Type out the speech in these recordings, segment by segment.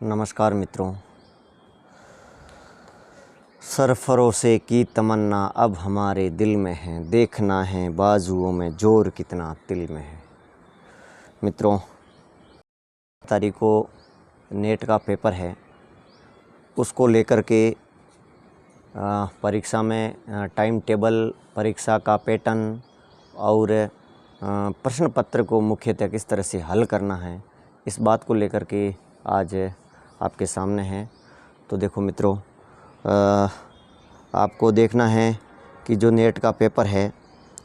नमस्कार मित्रों। सरफरोशे की तमन्ना अब हमारे दिल में है, देखना है बाजुओं में जोर कितना तिल में है। मित्रों, तारीख को नेट का पेपर है, उसको लेकर के परीक्षा में टाइम टेबल, परीक्षा का पैटर्न और प्रश्न पत्र को मुख्यतः किस तरह से हल करना है, इस बात को लेकर के आज आपके सामने है। तो देखो मित्रों, आपको देखना है कि जो नेट का पेपर है,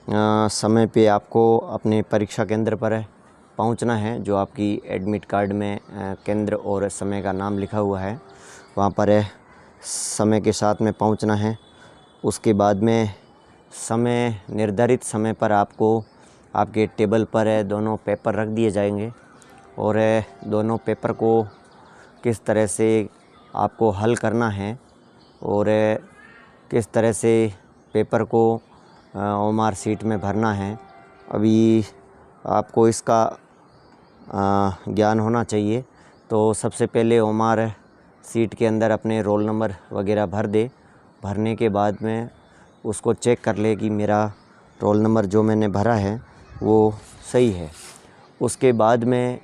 समय पे आपको अपने परीक्षा केंद्र पर पहुंचना है। जो आपकी एडमिट कार्ड में केंद्र और समय का नाम लिखा हुआ है, वहां पर समय के साथ में पहुंचना है। उसके बाद में निर्धारित समय पर आपको आपके टेबल पर दोनों पेपर रख दिए जाएंगे और दोनों पेपर को किस तरह से आपको हल करना है और किस तरह से पेपर को ओएमआर सीट में भरना है, अभी आपको इसका ज्ञान होना चाहिए। तो सबसे पहले ओएमआर सीट के अंदर अपने रोल नंबर वगैरह भर दे। भरने के बाद में उसको चेक कर ले कि मेरा रोल नंबर जो मैंने भरा है वो सही है। उसके बाद में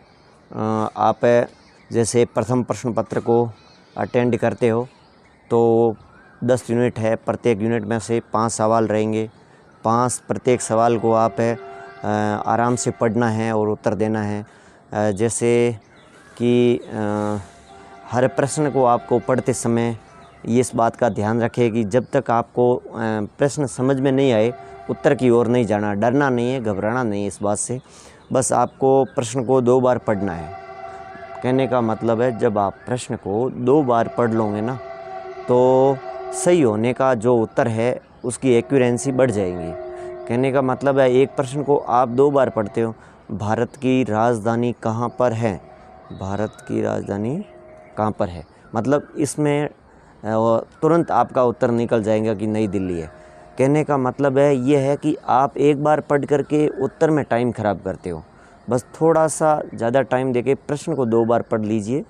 आप जैसे प्रथम प्रश्न पत्र को अटेंड करते हो तो 10 यूनिट है, प्रत्येक यूनिट में से 5 सवाल रहेंगे। 5 प्रत्येक सवाल को आप आराम से पढ़ना है और उत्तर देना है। जैसे कि हर प्रश्न को आपको पढ़ते समय इस बात का ध्यान रखें कि जब तक आपको प्रश्न समझ में नहीं आए उत्तर की ओर नहीं जाना। डरना नहीं है, घबराना नहीं है इस बात से। बस आपको प्रश्न को 2 बार पढ़ना है। कहने का मतलब है, जब आप प्रश्न को 2 बार पढ़ लोगे ना, तो सही होने का जो उत्तर है उसकी एक्यूरेंसी बढ़ जाएगी। कहने का मतलब है, एक प्रश्न को आप 2 बार पढ़ते हो, भारत की राजधानी कहाँ पर है, भारत की राजधानी कहाँ पर है, मतलब इसमें तुरंत आपका उत्तर निकल जाएगा कि नई दिल्ली है। कहने का मतलब है ये है कि आप एक बार पढ़ करके उत्तर में टाइम ख़राब करते हो। बस थोड़ा सा ज़्यादा टाइम देके प्रश्न को 2 बार पढ़ लीजिए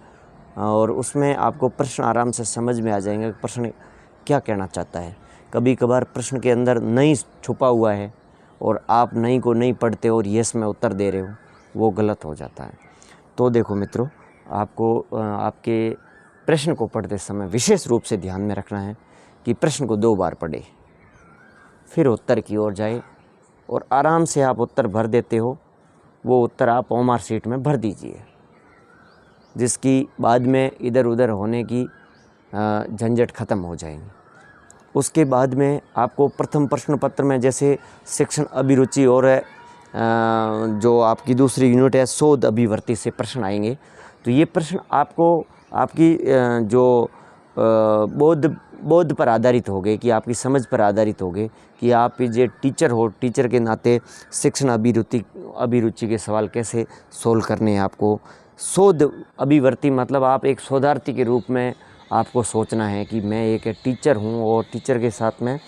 और उसमें आपको प्रश्न आराम से समझ में आ जाएंगे कि प्रश्न क्या कहना चाहता है। कभी कभार प्रश्न के अंदर नहीं छुपा हुआ है और आप नहीं को नहीं पढ़ते और यस में उत्तर दे रहे हो, वो गलत हो जाता है। तो देखो मित्रों, आपको आपके प्रश्न को पढ़ते समय विशेष रूप से ध्यान में रखना है कि प्रश्न को 2 बार पढ़े, फिर उत्तर की ओर जाए और आराम से आप उत्तर भर देते हो, वो उत्तर आप ओएमआर सीट में भर दीजिए, जिसकी बाद में इधर उधर होने की झंझट ख़त्म हो जाएगी। उसके बाद में आपको प्रथम प्रश्न पत्र में जैसे सेक्शन अभिरुचि और जो आपकी दूसरी यूनिट है शोध अभिवर्ती से प्रश्न आएंगे। तो ये प्रश्न आपको आपकी जो बोध पर आधारित होंगे, कि आपकी समझ पर आधारित होंगे कि आप जो टीचर हो, टीचर के नाते शिक्षण अभिरुचि के सवाल कैसे सोल्व करने हैं आपको। शोध अभिवर्ती मतलब आप एक शोधार्थी के रूप में आपको सोचना है कि मैं एक टीचर हूँ और टीचर के साथ में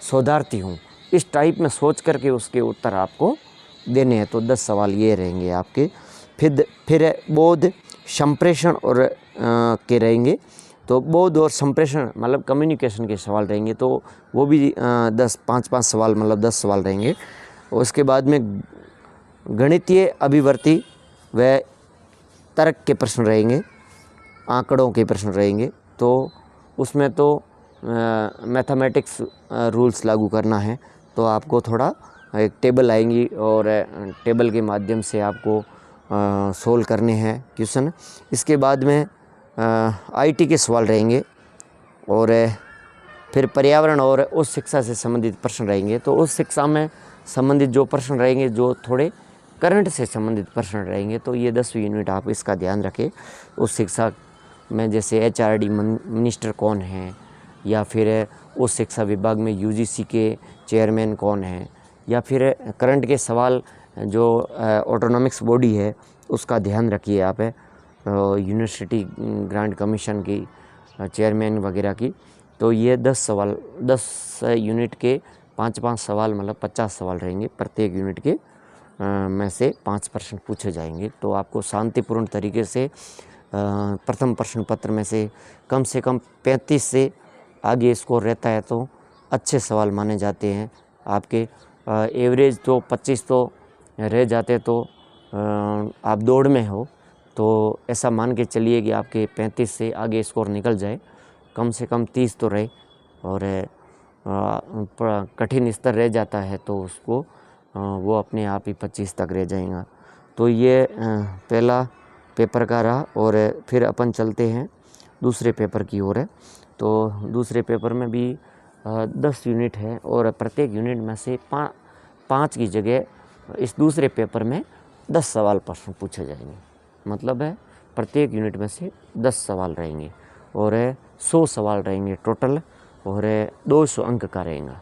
शोधार्थी हूँ। इस टाइप में सोच करके उसके उत्तर आपको देने हैं। तो 10 सवाल ये रहेंगे आपके। फिर बोध, संप्रेषण और के रहेंगे। तो बोध और संप्रेषण मतलब कम्युनिकेशन के सवाल रहेंगे, तो वो भी 5-5 सवाल मतलब 10 सवाल रहेंगे। उसके बाद में गणितीय अभिवर्ती व तर्क के प्रश्न रहेंगे, आंकड़ों के प्रश्न रहेंगे। तो उसमें तो मैथमेटिक्स रूल्स लागू करना है, तो आपको थोड़ा एक टेबल आएंगी और टेबल के माध्यम से आपको सोल्व करने हैं क्वेश्चन। इसके बाद में आईटी के सवाल रहेंगे और फिर पर्यावरण और उस शिक्षा से संबंधित प्रश्न रहेंगे। तो उस शिक्षा में संबंधित जो प्रश्न रहेंगे, जो थोड़े करंट से संबंधित प्रश्न रहेंगे, तो ये 10वीं यूनिट आप इसका ध्यान रखें। उस शिक्षा में जैसे एचआरडी मिनिस्टर कौन है, या फिर उस शिक्षा विभाग में यूजीसी के चेयरमैन कौन है, या फिर करंट के सवाल जो ऑटोनॉमिक्स बॉडी है उसका ध्यान रखिए आप, यूनिवर्सिटी ग्रांट कमीशन की चेयरमैन वगैरह की। तो ये 10 यूनिट के 5-5 सवाल मतलब 50 सवाल रहेंगे। प्रत्येक यूनिट के में से 5 प्रश्न पूछे जाएंगे। तो आपको शांतिपूर्ण तरीके से प्रथम प्रश्न पत्र में से कम 35 से आगे स्कोर रहता है तो अच्छे सवाल माने जाते हैं। आपके एवरेज तो 25 तो रह जाते तो आप दौड़ में हो, तो ऐसा मान के चलिए कि आपके 35 से आगे स्कोर निकल जाए, कम से कम 30 तो रहे। और कठिन स्तर रह जाता है तो उसको वो अपने आप ही 25 तक रह जाएगा। तो ये पहला पेपर का रहा। और फिर अपन चलते हैं दूसरे पेपर की ओर। तो दूसरे पेपर में भी 10 यूनिट है और प्रत्येक यूनिट में से 5 की जगह इस दूसरे पेपर में 10 सवाल प्रश्न पूछे जाएंगे। मतलब है प्रत्येक यूनिट में से 10 सवाल रहेंगे और 100 सवाल रहेंगे टोटल और 200 अंक का रहेगा।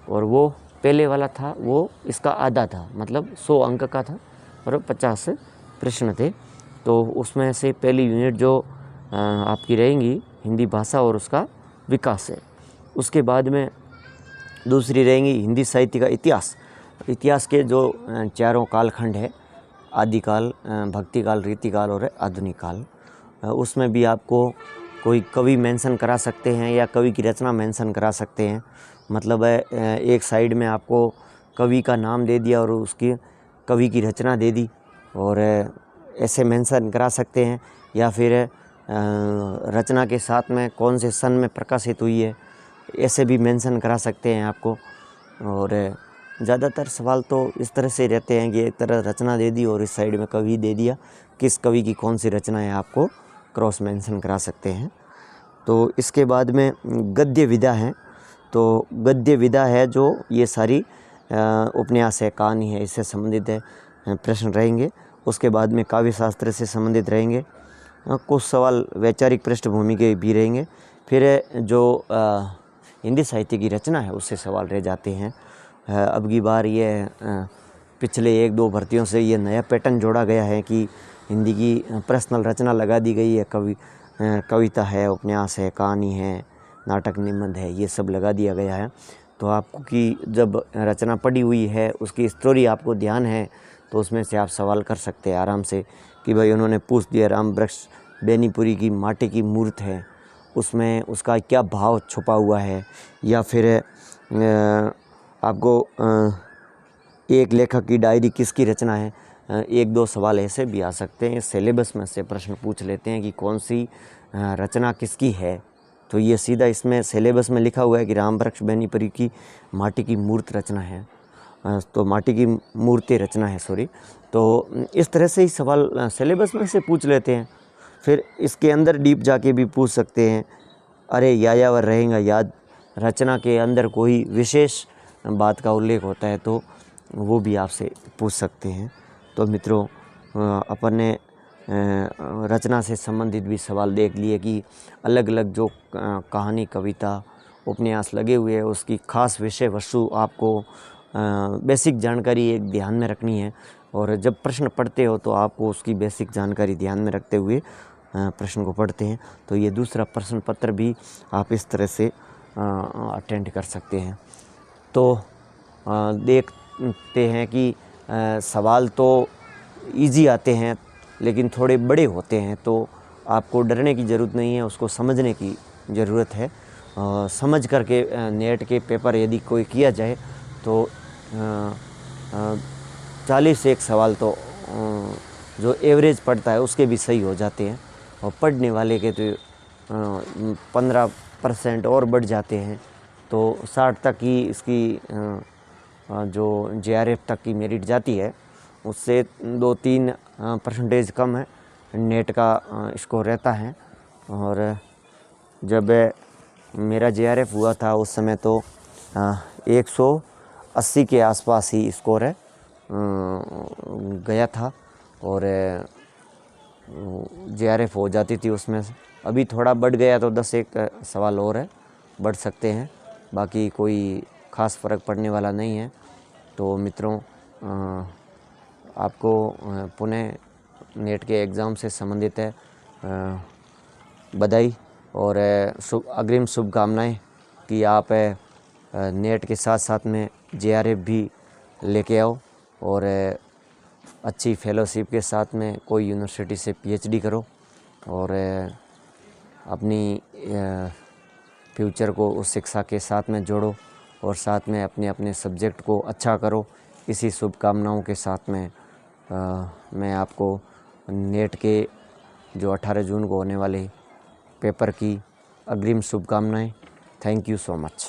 और वो पहले वाला था वो इसका आधा था, मतलब 100 अंक का था और 50 प्रश्न थे। तो उसमें से पहली यूनिट जो आपकी रहेंगी हिंदी भाषा और उसका विकास है। उसके बाद में दूसरी रहेंगी हिंदी साहित्य का इतिहास। इतिहास के जो चारों कालखंड है, आदिकाल, भक्तिकाल, रीतिकाल और आधुनिक काल, उसमें भी आपको कोई कवि मेंशन करा सकते हैं या कवि की रचना मेंशन करा सकते हैं। मतलब एक साइड में आपको कवि का नाम दे दिया और उसकी कवि की रचना दे दी और ऐसे मेंशन करा सकते हैं। या फिर रचना के साथ में कौन से सन में प्रकाशित हुई है, ऐसे भी मेंशन करा सकते हैं आपको। और ज़्यादातर सवाल तो इस तरह से रहते हैं कि एक तरह रचना दे दी और इस साइड में कवि दे दिया, किस कवि की कौन सी रचना है आपको क्रॉस मेंशन करा सकते हैं। तो इसके बाद में गद्य विधा है। तो गद्य विधा है जो ये सारी उपन्यास है, कहानी है, इससे संबंधित है प्रश्न रहेंगे। उसके बाद में काव्य शास्त्र से संबंधित रहेंगे। कुछ सवाल वैचारिक पृष्ठभूमि के भी रहेंगे। फिर जो हिंदी साहित्य की रचना है उससे सवाल रह जाते हैं। अब की बार ये पिछले 1-2 भर्तियों से ये नया पैटर्न जोड़ा गया है कि हिंदी की पर्सनल रचना लगा दी गई है। कविता है, उपन्यास है, कहानी है, नाटक, निबंध है, ये सब लगा दिया गया है। तो आपको कि जब रचना पड़ी हुई है उसकी स्टोरी आपको ध्यान है तो उसमें से आप सवाल कर सकते हैं आराम से कि भाई उन्होंने पूछ दिया राम वृक्ष बेनीपुरी की माटी की मूर्त है, उसमें उसका क्या भाव छुपा हुआ है। या फिर आपको एक लेखक की डायरी किसकी रचना है। 1-2 सवाल ऐसे भी आ सकते हैं। सिलेबस में से प्रश्न पूछ लेते हैं कि कौन सी रचना किसकी है, तो ये सीधा इसमें सिलेबस में लिखा हुआ है कि राम वृक्ष बेनीपुरी की माटी की मूर्त रचना है, तो माटी की मूर्ति रचना है, सॉरी। तो इस तरह से ही सवाल सिलेबस में से पूछ लेते हैं। फिर इसके अंदर डीप जाके भी पूछ सकते हैं। अरे यायावर रहेगा याद, रचना के अंदर कोई विशेष बात का उल्लेख होता है तो वो भी आपसे पूछ सकते हैं। तो मित्रों, अपन ने रचना से संबंधित भी सवाल देख लिए कि अलग अलग जो कहानी, कविता, उपन्यास लगे हुए हैं उसकी खास विषय वस्तु आपको बेसिक जानकारी एक ध्यान में रखनी है। और जब प्रश्न पढ़ते हो तो आपको उसकी बेसिक जानकारी ध्यान में रखते हुए प्रश्न को पढ़ते हैं। तो ये दूसरा प्रश्न पत्र भी आप इस तरह से अटेंड कर सकते हैं। तो देखते हैं कि सवाल तो इजी आते हैं लेकिन थोड़े बड़े होते हैं, तो आपको डरने की ज़रूरत नहीं है, उसको समझने की ज़रूरत है। समझ करके नेट के पेपर यदि कोई किया जाए तो 40 से एक सवाल तो जो एवरेज पढ़ता है उसके भी सही हो जाते हैं और पढ़ने वाले के तो 15% और बढ़ जाते हैं। तो 60 तक ही इसकी जो JRF तक की मेरिट जाती है, उससे 2-3% कम है नेट का स्कोर रहता है। और जब मेरा JRF हुआ था उस समय तो 180 के आसपास ही स्कोर है गया था और JRF हो जाती थी उसमें। अभी थोड़ा बढ़ गया तो 10-1 सवाल और है, बढ़ सकते हैं, बाकी कोई ख़ास फ़र्क पड़ने वाला नहीं है। तो मित्रों, आपको पुनः नेट के एग्ज़ाम से संबंधित है बधाई और अग्रिम शुभकामनाएं कि आप नेट के साथ साथ में JRF भी लेके आओ और अच्छी फेलोशिप के साथ में कोई यूनिवर्सिटी से PhD करो। और अपनी फ्यूचर को उस शिक्षा के साथ में जोड़ो और साथ में अपने अपने सब्जेक्ट को अच्छा करो। इसी शुभकामनाओं के साथ में मैं आपको नेट के जो 18 जून को होने वाले पेपर की अग्रिम शुभकामनाएं। Thank you so much.